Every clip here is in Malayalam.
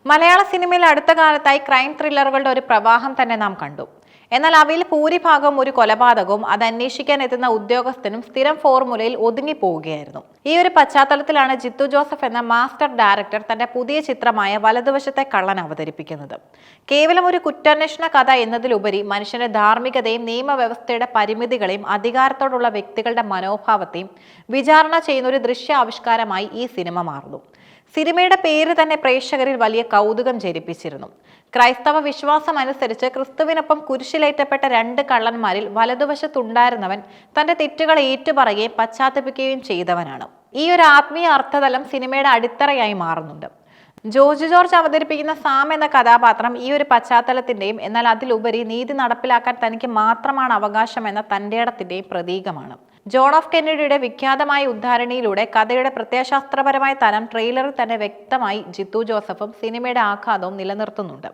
മലയാള സിനിമയിൽ അടുത്ത കാലത്തായി ക്രൈം ത്രില്ലറുകളുടെ ഒരു പ്രവാഹം തന്നെ നാം കണ്ടു. എന്നാൽ അവയിൽ ഭൂരിഭാഗവും ഒരു കൊലപാതകവും അത് അന്വേഷിക്കാൻ എത്തുന്ന ഉദ്യോഗസ്ഥനും സ്ഥിരം ഫോർമുലയിൽ ഒതുങ്ങിപ്പോവുകയായിരുന്നു. ഈ ഒരു പശ്ചാത്തലത്തിലാണ് ജിത്തു ജോസഫ് എന്ന മാസ്റ്റർ ഡയറക്ടർ തന്റെ പുതിയ ചിത്രമായ വലതുവശത്തെ കള്ളൻ അവതരിപ്പിക്കുന്നത്. കേവലം ഒരു കുറ്റാന്വേഷണ കഥ എന്നതിലുപരി മനുഷ്യന്റെ ധാർമ്മികതയും നിയമവ്യവസ്ഥയുടെ പരിമിതികളെയും അധികാരത്തോടുള്ള വ്യക്തികളുടെ മനോഭാവത്തെയും വിചാരണ ചെയ്യുന്ന ഒരു ദൃശ്യാവിഷ്കാരമായി ഈ സിനിമ മാറുന്നു. സിനിമയുടെ പേര് തന്നെ പ്രേക്ഷകരിൽ വലിയ കൗതുകം ജനിപ്പിച്ചിരുന്നു. ക്രൈസ്തവ വിശ്വാസം അനുസരിച്ച് ക്രിസ്തുവിനൊപ്പം കുരിശിലേറ്റപ്പെട്ട രണ്ട് കള്ളന്മാരിൽ വലതുവശത്തുണ്ടായിരുന്നവൻ തന്റെ തെറ്റുകൾ ഏറ്റുപറയുകയും പശ്ചാത്തപിക്കുകയും ചെയ്തവനാണ്. ഈ ഒരു ആത്മീയ അർത്ഥതലം സിനിമയുടെ അടിത്തറയായി മാറുന്നുണ്ട്. ജോർജ് ജോർജ് അവതരിപ്പിക്കുന്ന സാം എന്ന കഥാപാത്രം ഈ ഒരു പശ്ചാത്തലത്തിന്റെയും എന്നാൽ അതിലുപരി നീതി നടപ്പിലാക്കാൻ തനിക്ക് മാത്രമാണ് അവകാശം എന്ന തന്റേടത്തിന്റെയും പ്രതീകമാണ്. ജോൺ എഫ് കെന്നഡിയുടെ വിഖ്യാതമായ ഉദ്ധാരണിയിലൂടെ കഥയുടെ പ്രത്യയശാസ്ത്രപരമായ തലം ട്രെയിലറിൽ തന്നെ വ്യക്തമായി ജിത്തു ജോസഫും സിനിമയുടെ ആഘാതവും നിലനിർത്തുന്നുണ്ട്.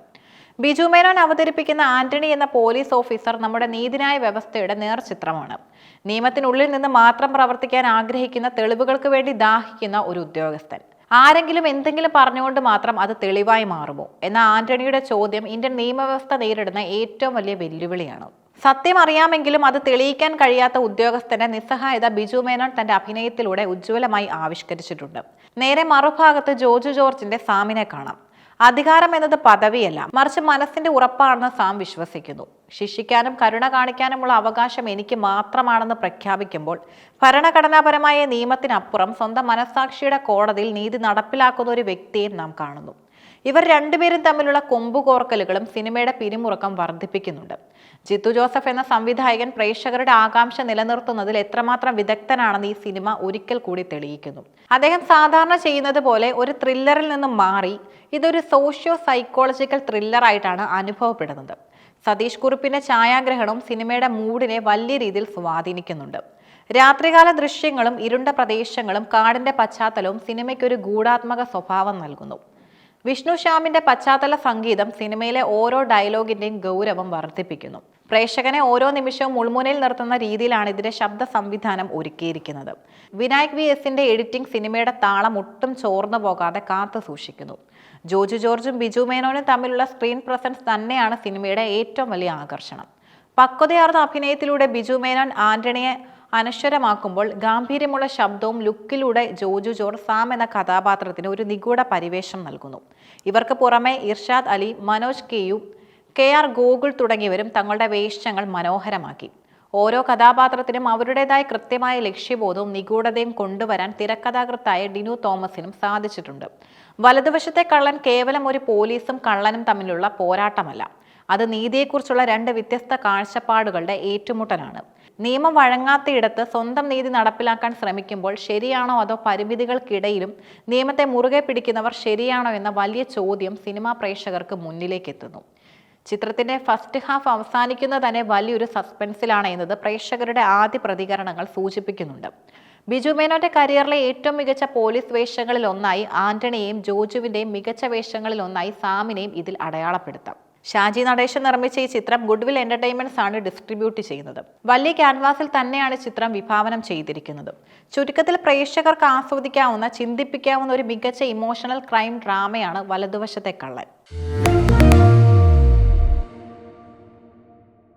ബിജു മേനോൻ അവതരിപ്പിക്കുന്ന ആന്റണി എന്ന പോലീസ് ഓഫീസർ നമ്മുടെ നീതിന്യായ വ്യവസ്ഥയുടെ നേർചിത്രമാണ്. നിയമത്തിനുള്ളിൽ നിന്ന് മാത്രം പ്രവർത്തിക്കാൻ ആഗ്രഹിക്കുന്ന, തെളിവുകൾക്ക് വേണ്ടി ദാഹിക്കുന്ന ഒരു ഉദ്യോഗസ്ഥൻ. ആരെങ്കിലും എന്തെങ്കിലും പറഞ്ഞുകൊണ്ട് മാത്രം അത് തെളിവായി മാറുമോ എന്ന ആന്റണിയുടെ ചോദ്യം ഇന്ത്യൻ നിയമവ്യവസ്ഥ നേരിടുന്ന ഏറ്റവും വലിയ വെല്ലുവിളിയാണ്. സത്യം അറിയാമെങ്കിലും അത് തെളിയിക്കാൻ കഴിയാത്ത ഉദ്യോഗസ്ഥന്റെ നിസ്സഹായത ബിജു മേനോൻ തന്റെ അഭിനയത്തിലൂടെ ഉജ്ജ്വലമായി ആവിഷ്കരിച്ചിട്ടുണ്ട്. നേരെ മറുഭാഗത്ത് ജോർജ് ജോർജിന്റെ സാമിനെ കാണാം. അധികാരം എന്നത് പദവിയല്ല, മറിച്ച് മനസ്സിന്റെ ഉറപ്പാണെന്ന് സാം വിശ്വസിക്കുന്നു. ശിക്ഷിക്കാനും കരുണ കാണിക്കാനുമുള്ള അവകാശം എനിക്ക് മാത്രമാണെന്ന് പ്രഖ്യാപിക്കുമ്പോൾ ഭരണഘടനാപരമായ നിയമത്തിനപ്പുറം സ്വന്തം മനസ്സാക്ഷിയുടെ കോടതിയിൽ നീതി നടപ്പിലാക്കുന്ന ഒരു വ്യക്തിയെ നാം കാണുന്നു. ഇവർ രണ്ടുപേരും തമ്മിലുള്ള കൊമ്പുകോർക്കലുകളും സിനിമയുടെ പിരിമുറുക്കം വർദ്ധിപ്പിക്കുന്നുണ്ട്. ജിത്തു ജോസഫ് എന്ന സംവിധായകൻ പ്രേക്ഷകരുടെ ആകാംക്ഷ നിലനിർത്തുന്നതിൽ എത്രമാത്രം വിദഗ്ധനാണെന്ന് ഈ സിനിമ ഒരിക്കൽ കൂടി തെളിയിക്കുന്നു. അദ്ദേഹം സാധാരണ ചെയ്യുന്നത് പോലെ ഒരു ത്രില്ലറിൽ നിന്നും മാറി ഇതൊരു സോഷ്യോ സൈക്കോളജിക്കൽ ത്രില്ലറായിട്ടാണ് അനുഭവപ്പെടുന്നത്. സതീഷ് കുറുപ്പിന്റെ ഛായാഗ്രഹണവും സിനിമയുടെ മൂഡിനെ വലിയ രീതിയിൽ സ്വാധീനിക്കുന്നുണ്ട്. രാത്രികാല ദൃശ്യങ്ങളും ഇരുണ്ട പ്രദേശങ്ങളും കാടിന്റെ പശ്ചാത്തലവും സിനിമയ്ക്കൊരു ഗൂഢാത്മക സ്വഭാവം നൽകുന്നു. വിഷ്ണു ശ്യാമിന്റെ പശ്ചാത്തല സംഗീതം സിനിമയിലെ ഓരോ ഡയലോഗിന്റെയും ഗൗരവം വർദ്ധിപ്പിക്കുന്നു. പ്രേക്ഷകനെ ഓരോ നിമിഷവും മുൾമുനയിൽ നിർത്തുന്ന രീതിയിലാണ് ഇതിന്റെ ശബ്ദ സംവിധാനം ഒരുക്കിയിരിക്കുന്നത്. വിനായക് VSന്റെ എഡിറ്റിംഗ് സിനിമയുടെ താളം ഒട്ടും ചോർന്നു പോകാതെ കാത്തു സൂക്ഷിക്കുന്നു. ജോർജ് ജോർജും ബിജു മേനോനും തമ്മിലുള്ള സ്ക്രീൻ പ്രസൻസ് തന്നെയാണ് സിനിമയുടെ ഏറ്റവും വലിയ ആകർഷണം. പക്വതയാർന്ന അഭിനയത്തിലൂടെ ബിജു മേനോൻ ആന്റണിയെ അനശ്വരമാക്കുമ്പോൾ ഗാംഭീര്യമുള്ള ശബ്ദവും ലുക്കിലൂടെ ജോർജ് ജോർജ് സാം എന്ന കഥാപാത്രത്തിന് ഒരു നിഗൂഢ പരിവേഷം നൽകുന്നു. ഇവർക്ക് പുറമെ ഇർഷാദ് അലി, മനോജ് KU, KR ഗോകുൽ തുടങ്ങിയവരും തങ്ങളുടെ വേഷങ്ങൾ മനോഹരമാക്കി. ഓരോ കഥാപാത്രത്തിനും അവരുടേതായ കൃത്യമായ ലക്ഷ്യബോധവും നിഗൂഢതയും കൊണ്ടുവരാൻ തിരക്കഥാകൃത്തായ ഡിനു തോമസിനും സാധിച്ചിട്ടുണ്ട്. വലതുവശത്തെ കള്ളൻ കേവലം ഒരു പോലീസും കള്ളനും തമ്മിലുള്ള പോരാട്ടമല്ല, അത് നീതിയെക്കുറിച്ചുള്ള രണ്ട് വ്യത്യസ്ത കാഴ്ചപ്പാടുകളുടെ ഏറ്റുമുട്ടലാണ്. നിയമം വഴങ്ങാത്തയിടത്ത് സ്വന്തം നീതി നടപ്പിലാക്കാൻ ശ്രമിക്കുമ്പോൾ ശരിയാണോ അതോ പരിമിതികൾക്കിടയിലും നിയമത്തെ മുറുകെ പിടിക്കുന്നവർ ശരിയാണോ എന്ന വലിയ ചോദ്യം സിനിമാ പ്രേക്ഷകർക്ക് മുന്നിലേക്ക് എത്തുന്നു. ചിത്രത്തിന്റെ ഫസ്റ്റ് ഹാഫ് അവസാനിക്കുന്നത് തന്നെ വലിയൊരു സസ്പെൻസിലാണ് എന്നത് പ്രേക്ഷകരുടെ ആദ്യ പ്രതികരണങ്ങൾ സൂചിപ്പിക്കുന്നുണ്ട്. ബിജു മേനോന്റെ കരിയറിലെ ഏറ്റവും മികച്ച പോലീസ് വേഷങ്ങളിൽ ഒന്നായി ആന്റണിയെയും ജോജുവിന്റെയും മികച്ച വേഷങ്ങളിൽ ഒന്നായി സാമിനെയും ഇതിൽ അടയാളപ്പെടുത്താം. ഷാജി നടേശൻ നിർമ്മിച്ച ഈ ചിത്രം ഗുഡ്വിൽ എന്റർടൈൻമെന്റ്സ് ആണ് ഡിസ്ട്രിബ്യൂട്ട് ചെയ്യുന്നത്. വലിയ ക്യാൻവാസിൽ തന്നെയാണ് ചിത്രം വിഭാവനം ചെയ്തിരിക്കുന്നത്. ചുരുക്കത്തിൽ പ്രേക്ഷകർക്ക് ആസ്വദിക്കാവുന്ന, ചിന്തിപ്പിക്കാവുന്ന ഒരു മികച്ച ഇമോഷണൽ ക്രൈം ഡ്രാമയാണ് വലതുവശത്തെ കള്ളൻ.